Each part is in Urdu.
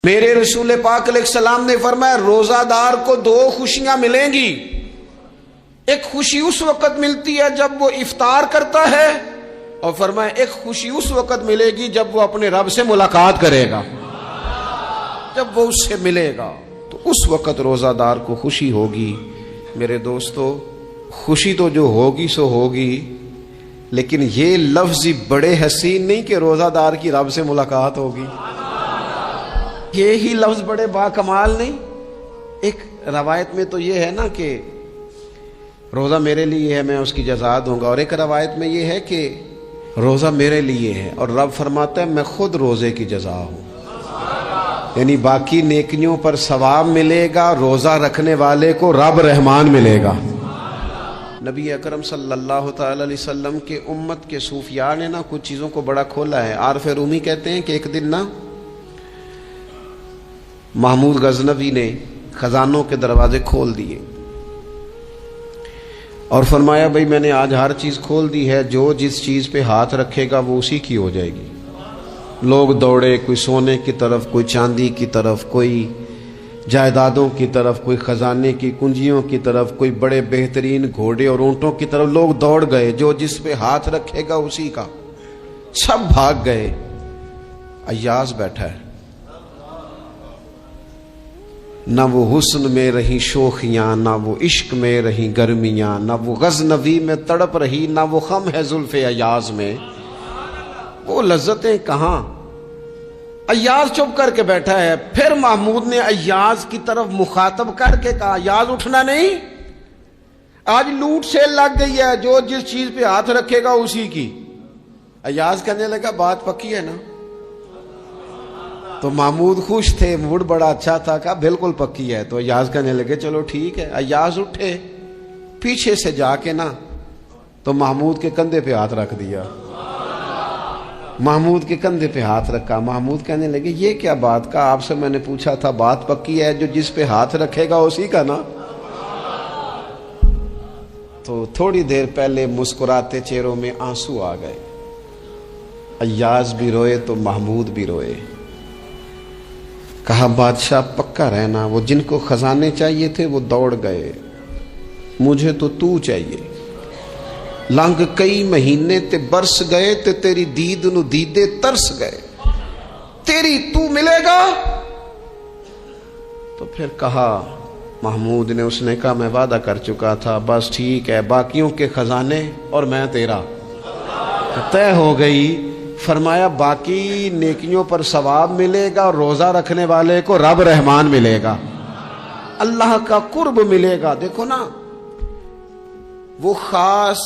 میرے رسول پاک علیہ السلام نے فرمایا روزہ دار کو دو خوشیاں ملیں گی. ایک خوشی اس وقت ملتی ہے جب وہ افطار کرتا ہے، اور فرمایا ایک خوشی اس وقت ملے گی جب وہ اپنے رب سے ملاقات کرے گا. جب وہ اس سے ملے گا تو اس وقت روزہ دار کو خوشی ہوگی. میرے دوستو، خوشی تو جو ہوگی سو ہوگی، لیکن یہ لفظ بڑے حسین نہیں کہ روزہ دار کی رب سے ملاقات ہوگی. یہی لفظ بڑے باکمال نہیں. ایک روایت میں تو یہ ہے نا کہ روزہ میرے لیے ہے، میں اس کی جزا دوں گا، اور ایک روایت میں یہ ہے کہ روزہ میرے لیے ہے اور رب فرماتا ہے میں خود روزے کی جزا ہوں. یعنی باقی نیکیوں پر ثواب ملے گا، روزہ رکھنے والے کو رب رحمان ملے گا. نبی اکرم صلی اللہ تعالی علیہ وسلم کے امت کے صوفیاء نے نا کچھ چیزوں کو بڑا کھولا ہے. عارف رومی کہتے ہیں کہ ایک دن نا محمود غزنوی نے خزانوں کے دروازے کھول دیے اور فرمایا بھئی میں نے آج ہر چیز کھول دی ہے، جو جس چیز پہ ہاتھ رکھے گا وہ اسی کی ہو جائے گی. لوگ دوڑے، کوئی سونے کی طرف، کوئی چاندی کی طرف، کوئی جائیدادوں کی طرف، کوئی خزانے کی کنجیوں کی طرف، کوئی بڑے بہترین گھوڑے اور اونٹوں کی طرف. لوگ دوڑ گئے، جو جس پہ ہاتھ رکھے گا اسی کا. سب بھاگ گئے. ایاز بیٹھا ہے، نہ وہ حسن میں رہی شوخیاں، نہ وہ عشق میں رہی گرمیاں، نہ وہ غزنوی میں تڑپ رہی، نہ وہ خم ہے زلف ایاز میں، وہ لذتیں کہاں. ایاز چپ کر کے بیٹھا ہے. پھر محمود نے ایاز کی طرف مخاطب کر کے کہا ایاز اٹھنا نہیں، آج لوٹ سیل لگ گئی ہے، جو جس چیز پہ ہاتھ رکھے گا اسی کی. ایاز کہنے لگا بات پکی ہے نا. تو محمود خوش تھے، موڈ بڑا اچھا تھا، کہا بالکل پکی ہے. تو ایاز کہنے لگے چلو ٹھیک ہے. ایاز اٹھے، پیچھے سے جا کے نا تو محمود کے کندھے پہ ہاتھ رکھ دیا. محمود کے کندھے پہ ہاتھ رکھا. محمود کہنے لگے یہ کیا بات کا، آپ سے میں نے پوچھا تھا بات پکی ہے، جو جس پہ ہاتھ رکھے گا اسی کا نا. تو تھوڑی دیر پہلے مسکراتے چہروں میں آنسو آ گئے. ایاز بھی روئے تو محمود بھی روئے. کہا بادشاہ پکا رہنا، وہ جن کو خزانے چاہیے تھے وہ دوڑ گئے، مجھے تو چاہیے. لنگ کئی مہینے تے برس گئے تے تیری دید نو دیدے ترس گئے، تیری تو ملے گا. تو پھر کہا محمود نے، اس نے کہا میں وعدہ کر چکا تھا، بس ٹھیک ہے، باقیوں کے خزانے اور میں تیرا طے ہو گئی. فرمایا باقی نیکیوں پر ثواب ملے گا، اور روزہ رکھنے والے کو رب رحمان ملے گا، اللہ کا قرب ملے گا. دیکھو نا، وہ خاص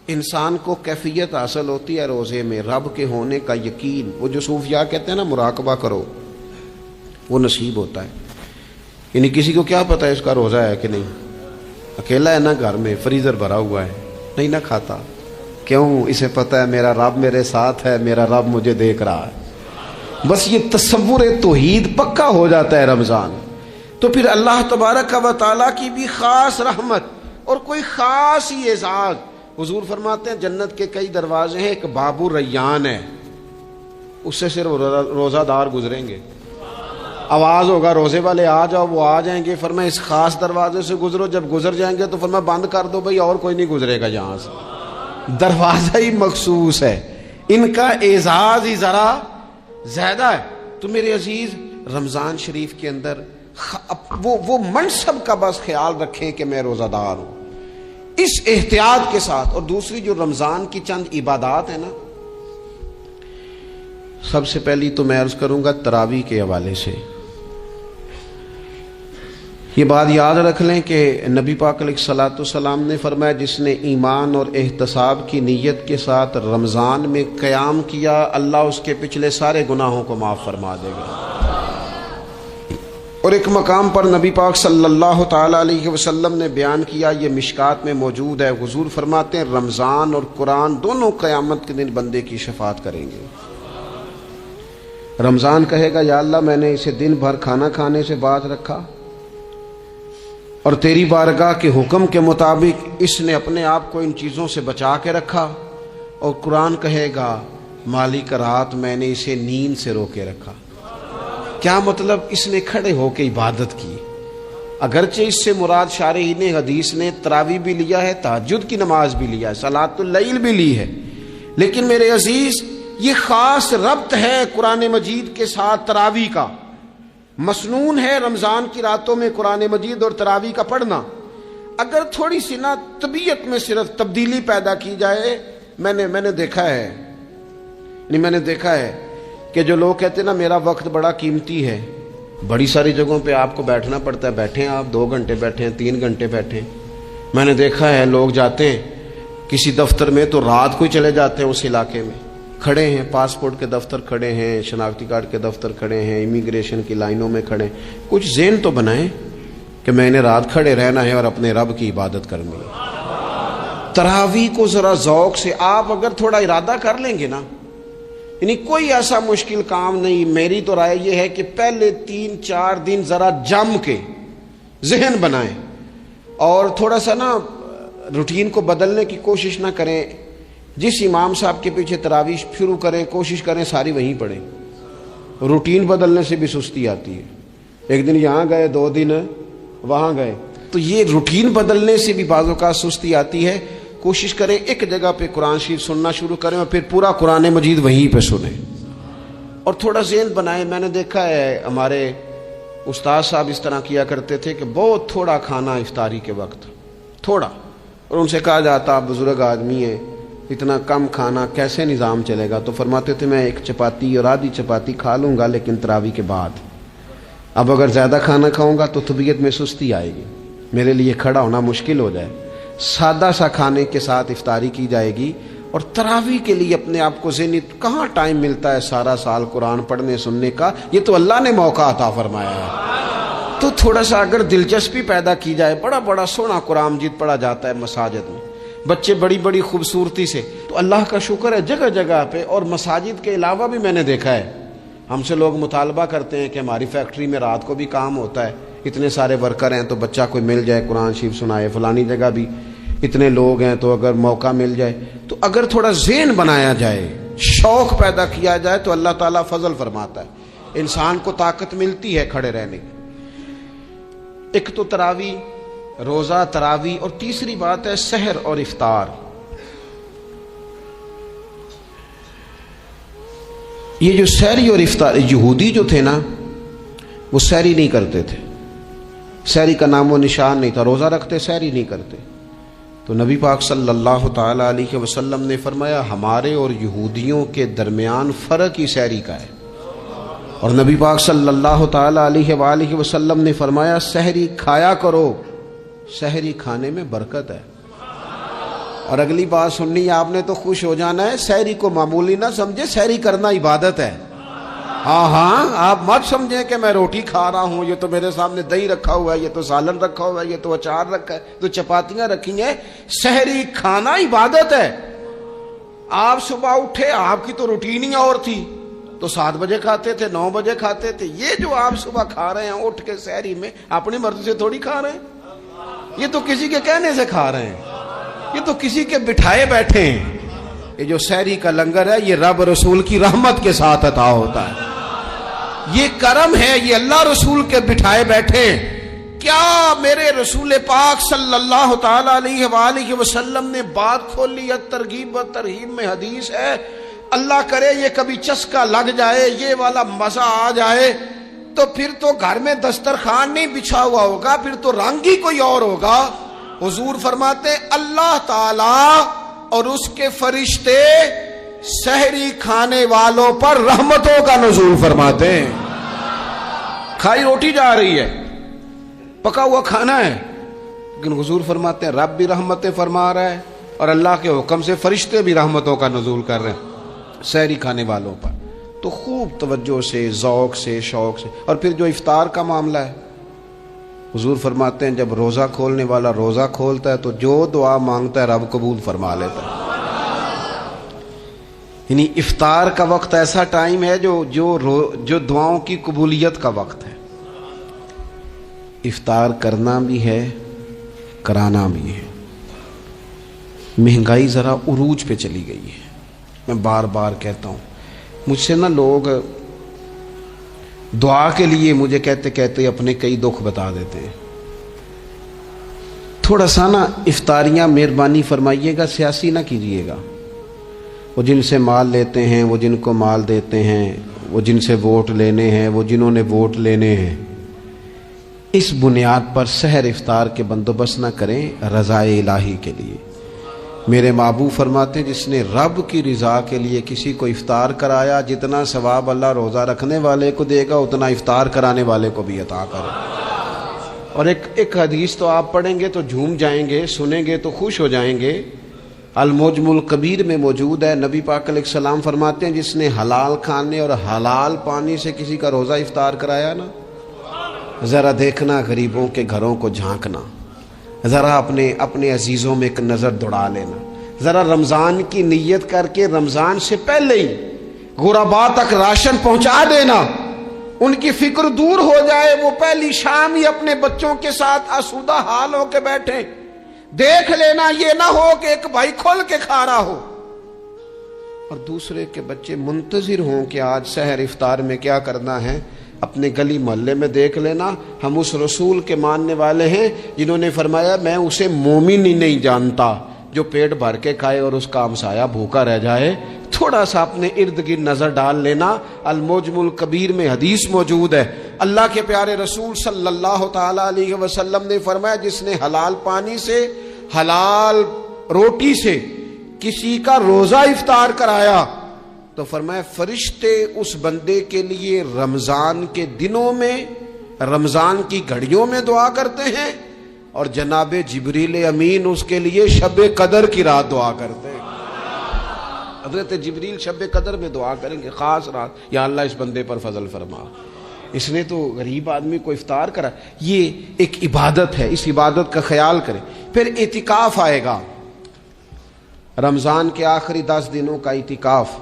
انسان کو کیفیت حاصل ہوتی ہے روزے میں، رب کے ہونے کا یقین. وہ جو صوفیاء کہتے ہیں نا مراقبہ کرو، وہ نصیب ہوتا ہے. یعنی کسی کو کیا پتا ہے اس کا روزہ ہے کہ نہیں، اکیلا ہے نا گھر میں، فریزر بھرا ہوا ہے، نہیں نہ کھاتا. کیوں؟ اسے پتا ہے میرا رب میرے ساتھ ہے، میرا رب مجھے دیکھ رہا ہے. بس یہ تصور توحید پکا ہو جاتا ہے رمضان. تو پھر اللہ تبارک و تعالیٰ کی بھی خاص رحمت اور کوئی خاص ہی اعزاز. حضور فرماتے ہیں جنت کے کئی دروازے ہیں، ایک باب الریان ہے، اس سے صرف روزہ دار گزریں گے. آواز ہوگا روزے والے آ جاؤ، وہ آ جائیں گے. فرمایا اس خاص دروازے سے گزرو. جب گزر جائیں گے تو فرمایا بند کر دو بھائی، اور کوئی نہیں گزرے گا یہاں سے. دروازہ ہی مخصوص ہے، ان کا اعزاز ہی ذرا زیادہ ہے. تو میرے عزیز، رمضان شریف کے اندر وہ منصب کا بس خیال رکھیں کہ میں روزہ دار ہوں، اس احتیاط کے ساتھ. اور دوسری جو رمضان کی چند عبادات ہیں نا، سب سے پہلی تو میں عرض کروں گا تراویح کے حوالے سے. یہ بات یاد رکھ لیں کہ نبی پاک علیہ الصلوۃ والسلام نے فرمایا جس نے ایمان اور احتساب کی نیت کے ساتھ رمضان میں قیام کیا، اللہ اس کے پچھلے سارے گناہوں کو معاف فرما دے گا. اور ایک مقام پر نبی پاک صلی اللہ تعالی علیہ وسلم نے بیان کیا، یہ مشکات میں موجود ہے. حضور فرماتے ہیں رمضان اور قرآن دونوں قیامت کے دن بندے کی شفاعت کریں گے. رمضان کہے گا یا اللہ میں نے اسے دن بھر کھانا کھانے سے باز رکھا، اور تیری بارگاہ کے حکم کے مطابق اس نے اپنے آپ کو ان چیزوں سے بچا کے رکھا. اور قرآن کہے گا مالک رات میں نے اسے نیند سے روکے رکھا. کیا مطلب؟ اس نے کھڑے ہو کے عبادت کی. اگرچہ اس سے مراد شارحین حدیث نے تراویح بھی لیا ہے، تہجد کی نماز بھی لیا ہے، صلاۃ اللیل بھی لی ہے، لیکن میرے عزیز یہ خاص ربط ہے قرآن مجید کے ساتھ تراویح کا. مسنون ہے رمضان کی راتوں میں قرآن مجید اور تراویح کا پڑھنا. اگر تھوڑی سی نا طبیعت میں صرف تبدیلی پیدا کی جائے، میں نے دیکھا ہے کہ جو لوگ کہتے ہیں نا میرا وقت بڑا قیمتی ہے، بڑی ساری جگہوں پہ آپ کو بیٹھنا پڑتا ہے، بیٹھیں آپ 2 گھنٹے بیٹھیں، 3 گھنٹے بیٹھیں. میں نے دیکھا ہے لوگ جاتے ہیں کسی دفتر میں تو رات کو ہی چلے جاتے ہیں، اس علاقے میں کھڑے ہیں، پاسپورٹ کے دفتر کھڑے ہیں، شناختی کارڈ کے دفتر کھڑے ہیں، امیگریشن کی لائنوں میں کھڑے ہیں. کچھ ذہن تو بنائیں کہ میں نے رات کھڑے رہنا ہے اور اپنے رب کی عبادت کرنی ہے. تراویح کو ذرا ذوق سے آپ اگر تھوڑا ارادہ کر لیں گے نا، یعنی کوئی ایسا مشکل کام نہیں. میری تو رائے یہ ہے کہ پہلے 3-4 دن ذرا جم کے ذہن بنائیں اور تھوڑا سا نا روٹین کو بدلنے کی کوشش نہ کریں. جس امام صاحب کے پیچھے تراویح شروع کریں، کوشش کریں ساری وہیں پڑھیں. روٹین بدلنے سے بھی سستی آتی ہے. ایک دن یہاں گئے، 2 دن وہاں گئے، تو یہ روٹین بدلنے سے بھی بعض اوقات سستی آتی ہے. کوشش کریں ایک جگہ پہ قرآن شریف سننا شروع کریں اور پھر پورا قرآن مجید وہیں پہ سنیں اور تھوڑا ذہن بنائیں. میں نے دیکھا ہے ہمارے استاد صاحب اس طرح کیا کرتے تھے کہ بہت تھوڑا کھانا افطاری کے وقت، تھوڑا، اور ان سے کہا جاتا آپ بزرگ آدمی ہیں، اتنا کم کھانا کیسے نظام چلے گا؟ تو فرماتے تھے میں 1 چپاتی اور آدھی چپاتی کھا لوں گا لیکن تراویح کے بعد. اب اگر زیادہ کھانا کھاؤں گا تو طبیعت میں سستی آئے گی، میرے لیے کھڑا ہونا مشکل ہو جائے. سادہ سا کھانے کے ساتھ افطاری کی جائے گی. اور تراویح کے لیے اپنے آپ کو ذہنی کہاں ٹائم ملتا ہے سارا سال قرآن پڑھنے سننے کا؟ یہ تو اللہ نے موقع عطا فرمایا ہے. تو تھوڑا سا اگر دلچسپی پیدا کی جائے، بڑا سونا قرآن مجید پڑھا جاتا ہے مساجد میں، بچے بڑی خوبصورتی سے، تو اللہ کا شکر ہے جگہ جگہ پہ. اور مساجد کے علاوہ بھی میں نے دیکھا ہے ہم سے لوگ مطالبہ کرتے ہیں کہ ہماری فیکٹری میں رات کو بھی کام ہوتا ہے، اتنے سارے ورکر ہیں تو بچہ کوئی مل جائے قرآن شریف سنائے، فلانی جگہ بھی اتنے لوگ ہیں تو اگر موقع مل جائے تو اگر تھوڑا ذہن بنایا جائے، شوق پیدا کیا جائے تو اللہ تعالیٰ فضل فرماتا ہے، انسان کو طاقت ملتی ہے کھڑے رہنے کی. ایک تو تراویح، روزہ، تراویح، اور تیسری بات ہے سحر اور افطار. یہ جو سحری اور افطار، یہودی جو تھے نا وہ سحری نہیں کرتے تھے، سحری کا نام و نشان نہیں تھا، روزہ رکھتے سحری نہیں کرتے. تو نبی پاک صلی اللہ تعالی علیہ وسلم نے فرمایا ہمارے اور یہودیوں کے درمیان فرق ہی سحری کا ہے. اور نبی پاک صلی اللہ تعالی علیہ وآلہ وسلم نے فرمایا سحری کھایا کرو، سحری کھانے میں برکت ہے. اور اگلی بات سننی ہے آپ نے تو خوش ہو جانا ہے، سحری کو معمولی نہ سمجھے، سحری کرنا عبادت ہے. ہاں آپ مت سمجھیں کہ میں روٹی کھا رہا ہوں، یہ تو میرے سامنے دہی رکھا ہوا ہے، یہ تو سالن رکھا ہوا ہے، یہ تو اچار رکھا ہے، تو چپاتیاں رکھی ہیں. سحری کھانا عبادت ہے. آپ صبح اٹھے، آپ کی تو روٹین ہی اور تھی، تو 7 بجے کھاتے تھے، 9 بجے کھاتے تھے. یہ جو آپ صبح کھا رہے ہیں اٹھ کے سحری میں، اپنی مرضی سے تھوڑی کھا رہے ہیں، یہ تو کسی کے کہنے سے کھا رہے ہیں، یہ تو کسی کے بٹھائے بیٹھے ہیں. یہ جو سحری کا لنگر ہے یہ رب رسول کی رحمت کے ساتھ عطا ہوتا ہے، یہ کرم ہے، یہ اللہ رسول کے بٹھائے بیٹھے. کیا میرے رسول پاک صلی اللہ تعالی علیہ وآلہ وسلم نے بات کھولی ہے، ترغیب و ترہیب میں حدیث ہے، اللہ کرے یہ کبھی چسکا لگ جائے، یہ والا مزہ آ جائے تو پھر تو گھر میں دسترخوان نہیں بچھا ہوا ہوگا، پھر تو رنگ ہی کوئی اور ہوگا. حضور فرماتے اللہ تعالی اور اس کے فرشتے سحری کھانے والوں پر رحمتوں کا نزول فرماتے ہیں. کھائی روٹی جا رہی ہے، پکا ہوا کھانا ہے، لیکن حضور فرماتے ہیں رب بھی رحمتیں فرما رہا ہے اور اللہ کے حکم سے فرشتے بھی رحمتوں کا نزول کر رہے ہیں سحری کھانے والوں پر. تو خوب توجہ سے، ذوق سے، شوق سے. اور پھر جو افطار کا معاملہ ہے، حضور فرماتے ہیں جب روزہ کھولنے والا روزہ کھولتا ہے تو جو دعا مانگتا ہے رب قبول فرما لیتا ہے. یعنی افطار کا وقت ایسا ٹائم ہے جو دعاؤں کی قبولیت کا وقت ہے. افطار کرنا بھی ہے، کرانا بھی ہے. مہنگائی ذرا عروج پہ چلی گئی ہے. میں بار بار کہتا ہوں، مجھ سے نا لوگ دعا کے لیے مجھے کہتے کہتے اپنے کئی دکھ بتا دیتے ہیں. تھوڑا سا نا افطاریاں مہربانی فرمائیے گا سیاسی نہ کیجیے گا. وہ جن سے مال لیتے ہیں، وہ جن کو مال دیتے ہیں، وہ جن سے ووٹ لینے ہیں، وہ جنہوں نے ووٹ لینے ہیں، اس بنیاد پر سحر افطار کے بندوبست نہ کریں رضا الہی کے لیے. میرے محبوب فرماتے ہیں جس نے رب کی رضا کے لیے کسی کو افطار کرایا، جتنا ثواب اللہ روزہ رکھنے والے کو دے گا اتنا افطار کرانے والے کو بھی عطا کرے. اور ایک حدیث تو آپ پڑھیں گے تو جھوم جائیں گے، سنیں گے تو خوش ہو جائیں گے. المعجم الکبیر میں موجود ہے. نبی پاک علیہ السلام فرماتے ہیں جس نے حلال کھانے اور حلال پانی سے کسی کا روزہ افطار کرایا نا، ذرا دیکھنا غریبوں کے گھروں کو جھانکنا، ذرا اپنے عزیزوں میں ایک نظر دوڑا لینا، ذرا رمضان کی نیت کر کے رمضان سے پہلے ہی غرباء تک راشن پہنچا دینا، ان کی فکر دور ہو جائے. وہ پہلی شام ہی اپنے بچوں کے ساتھ آسودہ حال ہو کے بیٹھیں. دیکھ لینا یہ نہ ہو کہ ایک بھائی کھول کے کھا رہا ہو اور دوسرے کے بچے منتظر ہوں کہ آج سحر افطار میں کیا کرنا ہے. اپنے گلی محلے میں دیکھ لینا. ہم اس رسول کے ماننے والے ہیں جنہوں نے فرمایا میں اسے مومن ہی نہیں جانتا جو پیٹ بھر کے کھائے اور اس کا ہمسایہ بھوکا رہ جائے. تھوڑا سا اپنے ارد گرد نظر ڈال لینا. المعجم الکبیر میں حدیث موجود ہے. اللہ کے پیارے رسول صلی اللہ تعالی علیہ وسلم نے فرمایا جس نے حلال پانی سے، حلال روٹی سے کسی کا روزہ افطار کرایا تو فرمایا فرشتے اس بندے کے لیے رمضان کے دنوں میں، رمضان کی گھڑیوں میں دعا کرتے ہیں، اور جناب جبریل امین اس کے لیے شب قدر کی رات دعا کرتے ہیں. حضرت جبریل شب قدر میں دعا کریں گے خاص رات، یا اللہ اس بندے پر فضل فرما، اس نے تو غریب آدمی کو افطار کرا. یہ ایک عبادت ہے، اس عبادت کا خیال کریں. پھر اعتکاف آئے گا، رمضان کے آخری 10 دنوں کا اعتکاف.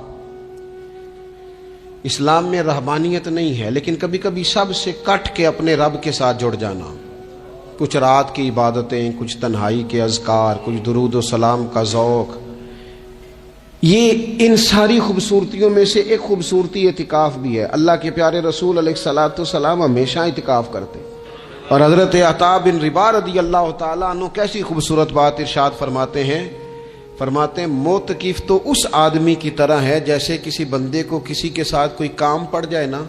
اسلام میں رہبانیت نہیں ہے، لیکن کبھی کبھی سب سے کٹ کے اپنے رب کے ساتھ جڑ جانا. کچھ رات کی عبادتیں، کچھ تنہائی کے اذکار، کچھ درود و سلام کا ذوق. یہ ان ساری خوبصورتیوں میں سے ایک خوبصورتی اعتکاف بھی ہے. اللہ کے پیارے رسول علیہ الصلوۃ والسلام ہمیشہ اعتکاف کرتے. اور حضرت عطا بن رباح رضی اللہ تعالیٰ عنہ کیسی خوبصورت بات ارشاد فرماتے ہیں. فرماتے ہیں معتکف تو اس آدمی کی طرح ہے جیسے کسی بندے کو کسی کے ساتھ کوئی کام پڑ جائے نا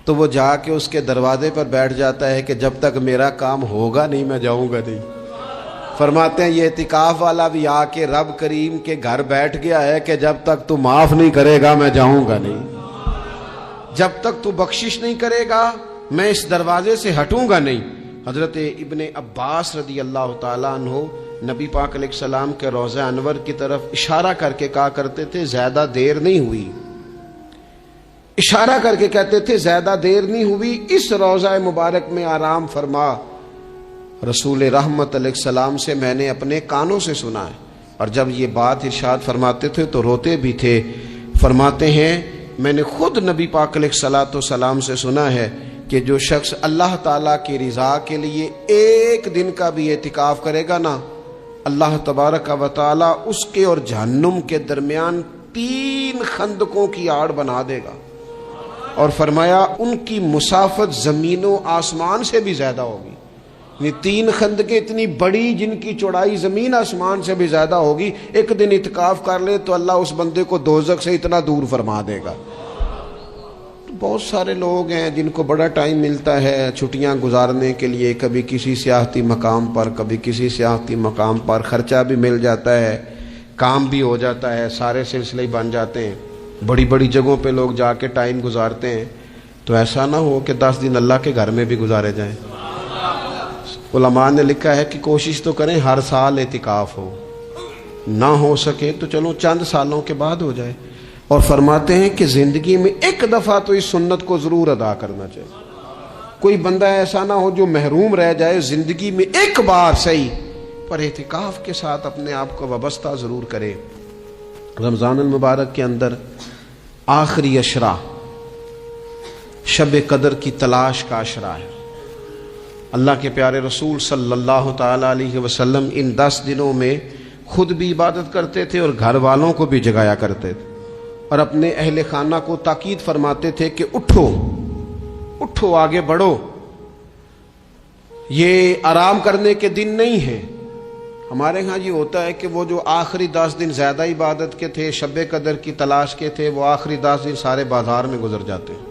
تو وہ جا کے اس کے دروازے پر بیٹھ جاتا ہے کہ جب تک میرا کام ہوگا نہیں میں جاؤں گا نہیں. فرماتے ہیں یہ اعتکاف والا بھی آ کے رب کریم کے گھر بیٹھ گیا ہے کہ جب تک تو معاف نہیں کرے گا میں جاؤں گا نہیں، جب تک تو بخشش نہیں کرے گا میں اس دروازے سے ہٹوں گا نہیں. حضرت ابن عباس رضی اللہ تعالیٰ عنہ نبی پاک علیہ السلام کے روضہ انور کی طرف اشارہ کر کے کہا کرتے تھے زیادہ دیر نہیں ہوئی، اشارہ کر کے کہتے تھے زیادہ دیر نہیں ہوئی، اس روضہ مبارک میں آرام فرما. رسول رحمت علیہ السلام سے میں نے اپنے کانوں سے سنا ہے، اور جب یہ بات ارشاد فرماتے تھے تو روتے بھی تھے. فرماتے ہیں میں نے خود نبی پاک علیہ الصلوۃ والسلام سے سنا ہے کہ جو شخص اللہ تعالیٰ کی رضا کے لیے ایک دن کا بھی اعتکاف کرے گا نا، اللہ تبارک و تعالیٰ اس کے اور جہنم کے درمیان 3 خندقوں کی آڑ بنا دے گا، اور فرمایا ان کی مسافت زمین و آسمان سے بھی زیادہ ہوگی. یہ 3 خندقیں اتنی بڑی جن کی چوڑائی زمین آسمان سے بھی زیادہ ہوگی. ایک دن اعتکاف کر لے تو اللہ اس بندے کو دوزخ سے اتنا دور فرما دے گا. بہت سارے لوگ ہیں جن کو بڑا ٹائم ملتا ہے چھٹیاں گزارنے کے لیے، کبھی کسی سیاحتی مقام پر، کبھی کسی سیاحتی مقام پر، خرچہ بھی مل جاتا ہے، کام بھی ہو جاتا ہے، سارے سلسلے بن جاتے ہیں، بڑی بڑی جگہوں پہ لوگ جا کے ٹائم گزارتے ہیں. تو ایسا نہ ہو کہ 10 دن اللہ کے گھر میں بھی گزارے جائیں. علماء نے لکھا ہے کہ کوشش تو کریں ہر سال اعتکاف ہو، نہ ہو سکے تو چلو چند سالوں کے بعد ہو جائے. اور فرماتے ہیں کہ زندگی میں ایک دفعہ تو اس سنت کو ضرور ادا کرنا چاہیے. کوئی بندہ ایسا نہ ہو جو محروم رہ جائے، زندگی میں ایک بار صحیح پر اعتکاف کے ساتھ اپنے آپ کو وابستہ ضرور کرے. رمضان المبارک کے اندر آخری عشرہ شب قدر کی تلاش کا عشرہ ہے. اللہ کے پیارے رسول صلی اللہ تعالی علیہ وسلم ان 10 دنوں میں خود بھی عبادت کرتے تھے اور گھر والوں کو بھی جگایا کرتے تھے، اور اپنے اہل خانہ کو تاکید فرماتے تھے کہ اٹھو اٹھو آگے بڑھو. یہ آرام کرنے کے دن نہیں ہیں. ہمارے ہاں یہ ہوتا ہے کہ وہ جو آخری 10 دن زیادہ عبادت کے تھے, شب قدر کی تلاش کے تھے, وہ آخری 10 دن سارے بازار میں گزر جاتے ہیں.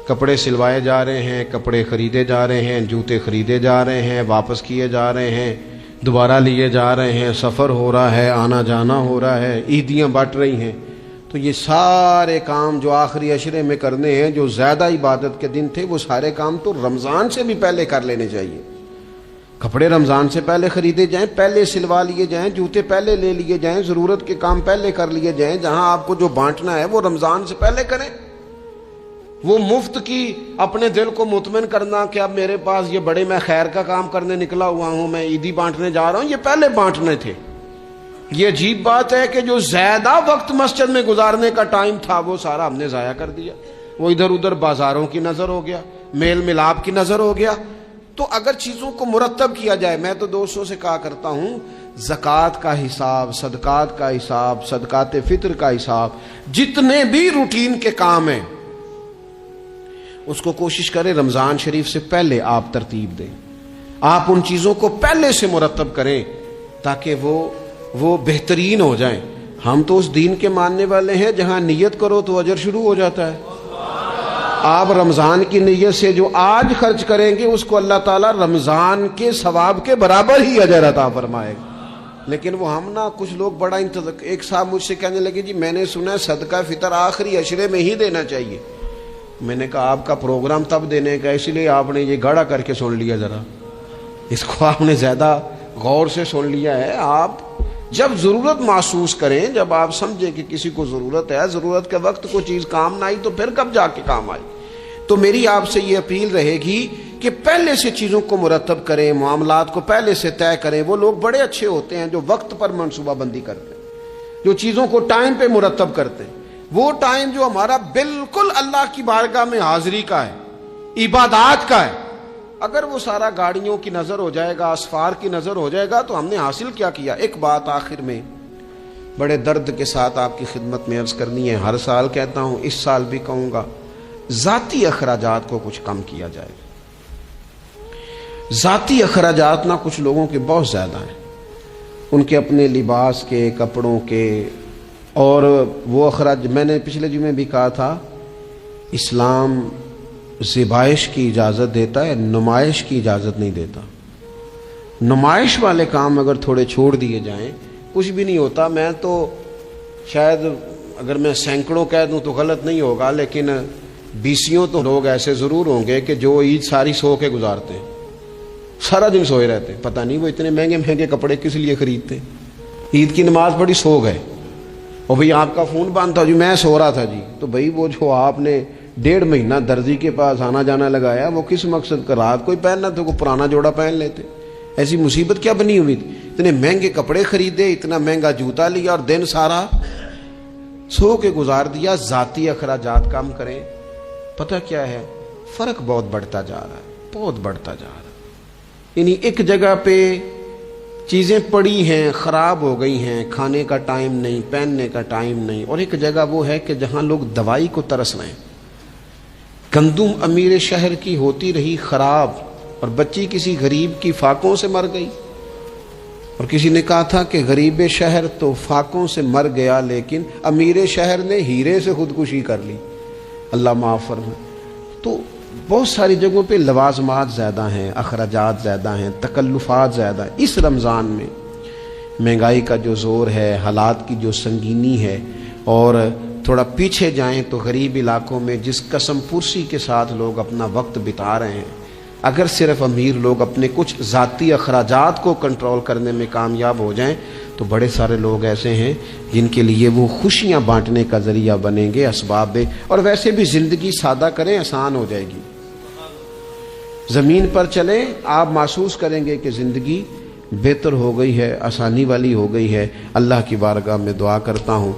کپڑے سلوائے جا رہے ہیں, کپڑے خریدے جا رہے ہیں, جوتے خریدے جا رہے ہیں, واپس کیے جا رہے ہیں, دوبارہ لیے جا رہے ہیں, سفر ہو رہا ہے, آنا جانا ہو رہا ہے, عیدیاں بٹ رہی ہیں. تو یہ سارے کام جو آخری عشرے میں کرنے ہیں, جو زیادہ عبادت کے دن تھے, وہ سارے کام تو رمضان سے بھی پہلے کر لینے چاہیے. کپڑے رمضان سے پہلے خریدے جائیں, پہلے سلوا لیے جائیں, جوتے پہلے لے لیے جائیں, ضرورت کے کام پہلے کر لیے جائیں. جہاں آپ کو جو بانٹنا ہے وہ رمضان سے پہلے کریں. وہ مفت کی اپنے دل کو مطمئن کرنا کہ اب میرے پاس یہ بڑے, میں خیر کا کام کرنے نکلا ہوا ہوں, میں عیدی بانٹنے جا رہا ہوں, یہ پہلے بانٹنے تھے. یہ عجیب بات ہے کہ جو زیادہ وقت مسجد میں گزارنے کا ٹائم تھا وہ سارا ہم نے ضائع کر دیا. وہ ادھر ادھر بازاروں کی نظر ہو گیا, میل ملاپ کی نظر ہو گیا. تو اگر چیزوں کو مرتب کیا جائے, میں تو دوستوں سے کہا کرتا ہوں, زکوٰۃ کا حساب, صدقات کا حساب, صدقات فطر کا حساب, جتنے بھی روٹین کے کام ہیں اس کو کوشش کریں رمضان شریف سے پہلے آپ ترتیب دیں. آپ ان چیزوں کو پہلے سے مرتب کریں تاکہ وہ بہترین ہو جائیں. ہم تو اس دین کے ماننے والے ہیں جہاں نیت کرو تو اجر شروع ہو جاتا ہے. آپ رمضان کی نیت سے جو آج خرچ کریں گے اس کو اللہ تعالیٰ رمضان کے ثواب کے برابر ہی اجر عطا فرمائے گا. لیکن وہ ہم نا کچھ لوگ بڑا ایک صاحب مجھ سے کہنے لگے, جی میں نے سنا ہے صدقہ فطر آخری عشرے میں ہی دینا چاہیے. میں نے کہا آپ کا پروگرام تب دینے کا, اس لیے آپ نے یہ گاڑا کر کے سن لیا, ذرا اس کو آپ نے زیادہ غور سے سن لیا ہے. آپ جب ضرورت محسوس کریں, جب آپ سمجھیں کہ کسی کو ضرورت ہے, ضرورت کے وقت کوئی چیز کام نہ آئی تو پھر کب جا کے کام آئی. تو میری آپ سے یہ اپیل رہے گی کہ پہلے سے چیزوں کو مرتب کریں, معاملات کو پہلے سے طے کریں. وہ لوگ بڑے اچھے ہوتے ہیں جو وقت پر منصوبہ بندی کرتے ہیں, جو چیزوں کو ٹائم پہ مرتب کرتے ہیں. وہ ٹائم جو ہمارا بالکل اللہ کی بارگاہ میں حاضری کا ہے, عبادات کا ہے, اگر وہ سارا گاڑیوں کی نظر ہو جائے گا, اسفار کی نظر ہو جائے گا, تو ہم نے حاصل کیا کیا. ایک بات آخر میں بڑے درد کے ساتھ آپ کی خدمت میں عرض کرنی ہے, ہر سال کہتا ہوں, اس سال بھی کہوں گا, ذاتی اخراجات کو کچھ کم کیا جائے. ذاتی اخراجات نہ کچھ لوگوں کے بہت زیادہ ہیں, ان کے اپنے لباس کے, کپڑوں کے, اور وہ اخراج. میں نے پچھلے جمعے بھی کہا تھا, اسلام ذبائش کی اجازت دیتا ہے, نمائش کی اجازت نہیں دیتا. نمائش والے کام اگر تھوڑے چھوڑ دیے جائیں کچھ بھی نہیں ہوتا. میں تو شاید اگر میں سینکڑوں کہہ دوں تو غلط نہیں ہوگا, لیکن 20 تو لوگ ایسے ضرور ہوں گے کہ جو عید ساری سو کے گزارتے ہیں, سارا دن سوئے رہتے ہیں. پتہ نہیں وہ اتنے مہنگے مہنگے کپڑے کس لیے خریدتے ہیں. عید کی نماز پڑھی, سو گئے, اور بھئی آپ کا فون بند تھا, جی میں سو رہا تھا جی. تو بھئی وہ جو آپ نے 1.5 مہینہ درزی کے پاس آنا جانا لگایا, وہ کس مقصد کا؟ رات کوئی پہننا تو کوئی پرانا جوڑا پہن لیتے. ایسی مصیبت کیا بنی ہوئی تھی؟ اتنے مہنگے کپڑے خریدے, اتنا مہنگا جوتا لیا, اور دن سارا سو کے گزار دیا. ذاتی اخراجات کم کریں. پتہ کیا ہے, فرق بہت بڑھتا جا رہا ہے, بہت بڑھتا جا رہا ہے. یعنی ایک جگہ پہ چیزیں پڑی ہیں, خراب ہو گئی ہیں, کھانے کا ٹائم نہیں, پہننے کا ٹائم نہیں, اور ایک جگہ وہ ہے کہ جہاں لوگ دوائی کو ترس رہے ہیں. گندم امیر شہر کی ہوتی رہی خراب, اور بچی کسی غریب کی فاقوں سے مر گئی. اور کسی نے کہا تھا کہ غریب شہر تو فاقوں سے مر گیا, لیکن امیر شہر نے ہیرے سے خودکشی کر لی. اللہ معاف فرمائے. تو بہت ساری جگہوں پہ لوازمات زیادہ ہیں, اخراجات زیادہ ہیں, تکلفات زیادہ ہیں. اس رمضان میں مہنگائی کا جو زور ہے, حالات کی جو سنگینی ہے, اور تھوڑا پیچھے جائیں تو غریب علاقوں میں جس قسم پرسی کے ساتھ لوگ اپنا وقت بتا رہے ہیں, اگر صرف امیر لوگ اپنے کچھ ذاتی اخراجات کو کنٹرول کرنے میں کامیاب ہو جائیں تو بڑے سارے لوگ ایسے ہیں جن کے لیے وہ خوشیاں بانٹنے کا ذریعہ بنیں گے, اسباب. اور ویسے بھی زندگی سادہ کریں, آسان ہو جائے گی. زمین پر چلیں, آپ محسوس کریں گے کہ زندگی بہتر ہو گئی ہے, آسانی والی ہو گئی ہے. اللہ کی بارگاہ میں دعا کرتا ہوں